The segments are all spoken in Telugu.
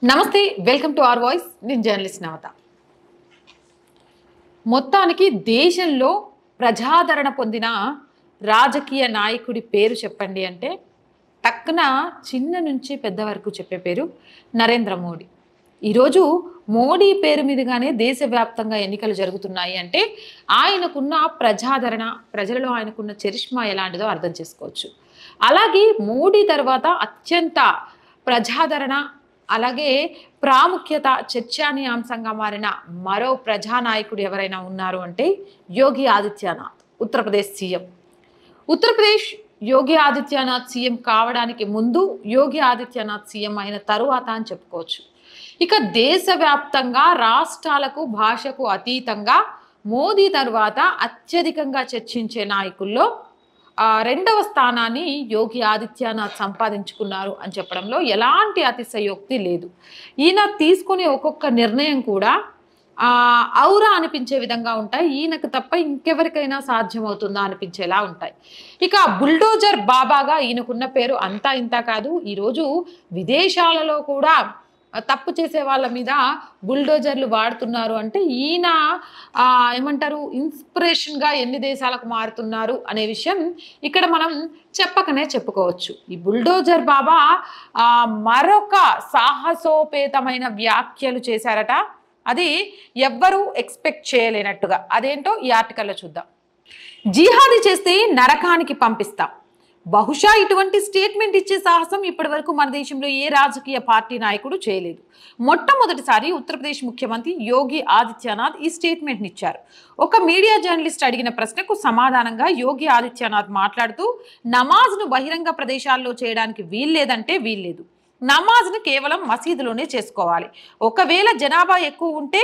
నమస్తే వెల్కమ్ టు అవర్ వాయిస్ నేను జర్నలిస్ట్ నవత మొత్తానికి దేశంలో ప్రజాదరణ పొందిన రాజకీయ నాయకుడి పేరు చెప్పండి అంటే టక్కున చిన్న నుంచి పెద్ద వరకు చెప్పే పేరు నరేంద్ర మోడీ ఈరోజు మోడీ పేరు మీదుగానే దేశవ్యాప్తంగా ఎన్నికలు జరుగుతున్నాయి అంటే ఆయనకున్న ప్రజాదరణ ప్రజలలో ఆయనకున్న చరిష్మా ఎలాంటిదో అర్థం చేసుకోవచ్చు అలాగే మోడీ తర్వాత అత్యంత ప్రజాదరణ అలాగే ప్రాముఖ్యత చర్చనీయాంశంగా మారిన మరో ప్రజానాయకుడు ఎవరైనా ఉన్నారు అంటే యోగి ఆదిత్యనాథ్ ఉత్తరప్రదేశ్ సీఎం ఉత్తరప్రదేశ్ యోగి ఆదిత్యనాథ్ సీఎం కావడానికి ముందు యోగి ఆదిత్యనాథ్ సీఎం అయిన తరువాత అని చెప్పుకోవచ్చు ఇక దేశవ్యాప్తంగా రాష్ట్రాలకు భాషకు అతీతంగా మోదీ తర్వాత అత్యధికంగా చర్చించే నాయకుల్లో రెండవ స్థానాన్ని యోగి ఆదిత్యనాథ్ సంపాదించుకున్నారు అని చెప్పడంలో ఎలాంటి అతిశయోక్తి లేదు ఈయన తీసుకునే ఒక్కొక్క నిర్ణయం కూడా ఔరా అనిపించే విధంగా ఉంటాయి ఈయనకు తప్ప ఇంకెవరికైనా సాధ్యమవుతుందా అనిపించేలా ఉంటాయి ఇక బుల్డోజర్ బాబాగా ఈయనకున్న పేరు అంతా ఇంత కాదు ఈరోజు విదేశాలలో కూడా తప్పు చేసే వాళ్ళ మీద బుల్డోజర్లు వాడుతున్నారు అంటే ఈయన ఏమంటారు ఇన్స్పిరేషన్గా ఎన్ని దేశాలకు మారుతున్నారు అనే విషయం ఇక్కడ మనం చెప్పకనే చెప్పుకోవచ్చు ఈ బుల్డోజర్ బాబా మరొక సాహసోపేతమైన వ్యాఖ్యలు చేశారట అది ఎవ్వరూ ఎక్స్పెక్ట్ చేయలేనట్టుగా అదేంటో ఈ ఆర్టికల్లో చూద్దాం జిహాదీ చేస్తే నరకానికి పంపిస్తాం బహుశా ఇటువంటి స్టేట్మెంట్ ఇచ్చే సాహసం ఇప్పటి వరకు మన దేశంలో ఏ రాజకీయ పార్టీ నాయకుడు చేయలేదు మొట్టమొదటిసారి ఉత్తరప్రదేశ్ ముఖ్యమంత్రి యోగి ఆదిత్యనాథ్ ఈ స్టేట్మెంట్ని ఇచ్చారు ఒక మీడియా జర్నలిస్ట్ అడిగిన ప్రశ్నకు సమాధానంగా యోగి ఆదిత్యనాథ్ మాట్లాడుతూ నమాజ్ను బహిరంగ ప్రదేశాల్లో చేయడానికి వీల్లేదంటే వీల్లేదు నమాజ్ను కేవలం మసీదులోనే చేసుకోవాలి ఒకవేళ జనాభా ఎక్కువ ఉంటే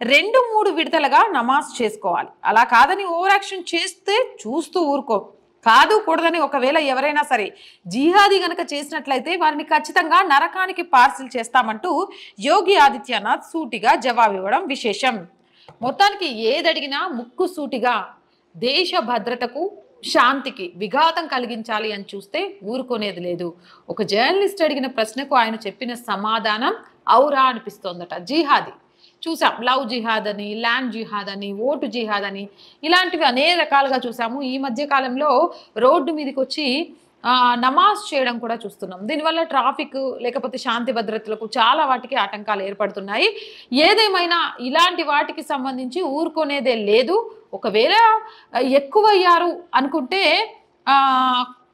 2-3 విడతలుగా నమాజ్ చేసుకోవాలి అలా కాదని ఓవర్ యాక్షన్ చేస్తే చూస్తూ ఊరుకో కాదు కూడదని ఒకవేళ ఎవరైనా సరే జిహాదీ గనక చేసినట్లయితే వారిని ఖచ్చితంగా నరకానికి పార్సిల్ చేస్తామంటూ యోగి ఆదిత్యనాథ్ సూటిగా జవాబు ఇవ్వడం విశేషం మొత్తానికి ఏదడిగినా ముక్కు సూటిగా దేశ భద్రతకు శాంతికి విఘాతం కలిగించాలి అని చూస్తే ఊరుకునేది లేదు ఒక జర్నలిస్ట్ అడిగిన ప్రశ్నకు ఆయన చెప్పిన సమాధానం ఔరా అనిపిస్తోందట జిహాదీ చూసాం లవ్ జిహాద్ అని ల్యాండ్ జిహాద్ అని ఓటు జిహాద్ అని ఇలాంటివి అనేక రకాలుగా చూసాము ఈ మధ్య కాలంలో రోడ్డు మీదకి వచ్చి నమాజ్ చేయడం కూడా చూస్తున్నాం దీనివల్ల ట్రాఫిక్ లేకపోతే శాంతి భద్రతలకు చాలా వాటికి ఆటంకాలు ఏర్పడుతున్నాయి ఏదేమైనా ఇలాంటి వాటికి సంబంధించి ఊరుకునేదే లేదు ఒకవేళ ఎక్కువయ్యారు అనుకుంటే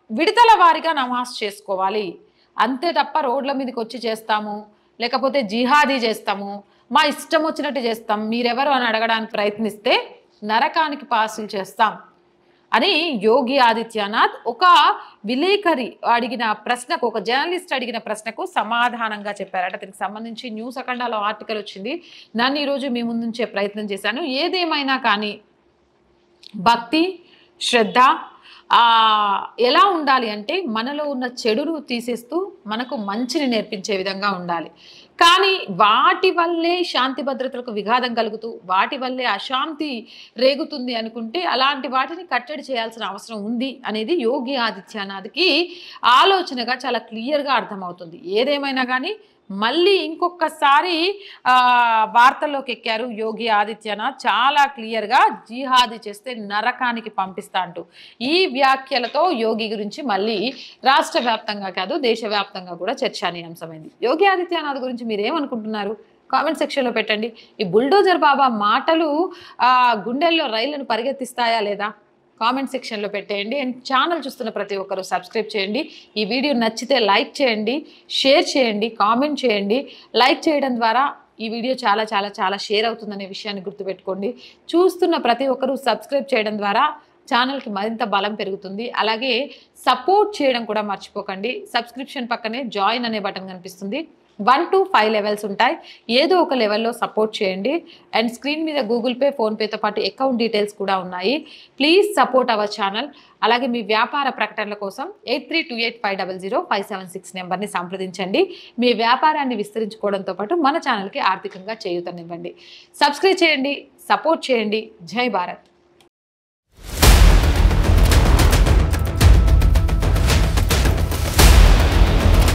విడతల వారీగా నమాజ్ చేసుకోవాలి అంతే తప్ప రోడ్ల మీదకి వచ్చి చేస్తాము లేకపోతే జిహాదీ చేస్తాము మా ఇష్టం వచ్చినట్టు చేస్తాం మీరెవరు అని అడగడానికి ప్రయత్నిస్తే నరకానికి పార్సిల్ చేస్తాం అని యోగి ఆదిత్యనాథ్ ఒక విలేకరి అడిగిన ప్రశ్నకు ఒక జర్నలిస్ట్ అడిగిన ప్రశ్నకు సమాధానంగా చెప్పారట దీనికి సంబంధించి న్యూస్ అఖండాలో ఆర్టికల్ వచ్చింది నన్ను ఈరోజు మీ ముందుంచే ప్రయత్నం చేశాను ఏదేమైనా కానీ భక్తి శ్రద్ధ ఎలా ఉండాలి అంటే మనలో ఉన్న చెడును తీసేస్తూ మనకు మంచిని నేర్పించే విధంగా ఉండాలి కానీ వాటి వల్లే శాంతి భద్రతలకు విఘాతం కలుగుతూ వాటి వల్లే అశాంతి రేగుతుంది అనుకుంటే అలాంటి వాటిని కట్టడి చేయాల్సిన అవసరం ఉంది అనేది యోగి ఆదిత్యనాథ్కి ఆలోచనగా చాలా క్లియర్గా అర్థమవుతుంది ఏదేమైనా కానీ మళ్ళీ ఇంకొకసారి వార్తల్లోకి ఎక్కారు యోగి ఆదిత్యనాథ్ చాలా క్లియర్గా జిహాదీ చేస్తే నరకానికి పంపిస్తా అంటూ ఈ వ్యాఖ్యలతో యోగి గురించి మళ్ళీ రాష్ట్ర వ్యాప్తంగా కాదు దేశవ్యాప్తంగా కూడా చర్చనీయాంశమైంది యోగి ఆదిత్యనాథ్ గురించి మీరేమనుకుంటున్నారు కామెంట్ సెక్షన్లో పెట్టండి ఈ బుల్డోజర్ బాబా మాటలు గుండెల్లో రైళ్లను పరిగెత్తిస్తాయా లేదా కామెంట్ సెక్షన్లో పెట్టేయండి అండ్ ఛానల్ చూస్తున్న ప్రతి ఒక్కరూ సబ్స్క్రైబ్ చేయండి ఈ వీడియో నచ్చితే లైక్ చేయండి షేర్ చేయండి కామెంట్ చేయండి లైక్ చేయడం ద్వారా ఈ వీడియో చాలా చాలా చాలా షేర్ అవుతుందనే విషయాన్ని గుర్తుపెట్టుకోండి చూస్తున్న ప్రతి ఒక్కరూ సబ్స్క్రైబ్ చేయడం ద్వారా ఛానల్కి మరింత బలం పెరుగుతుంది అలాగే సపోర్ట్ చేయడం కూడా మర్చిపోకండి సబ్స్క్రిప్షన్ పక్కనే జాయిన్ అనే బటన్ కనిపిస్తుంది 1 to 5 లెవెల్స్ ఉంటాయి ఏదో ఒక లెవెల్లో సపోర్ట్ చేయండి అండ్ స్క్రీన్ మీద గూగుల్ పే ఫోన్పేతో పాటు అకౌంట్ డీటెయిల్స్ కూడా ఉన్నాయి ప్లీజ్ సపోర్ట్ అవర్ ఛానల్ అలాగే మీ వ్యాపార ప్రకటనల కోసం 8328500576 నెంబర్ని సంప్రదించండి మీ వ్యాపారాన్ని విస్తరించుకోవడంతో పాటు మన ఛానల్కి ఆర్థికంగా చేయూతనివ్వండి సబ్స్క్రైబ్ చేయండి సపోర్ట్ చేయండి జై భారత్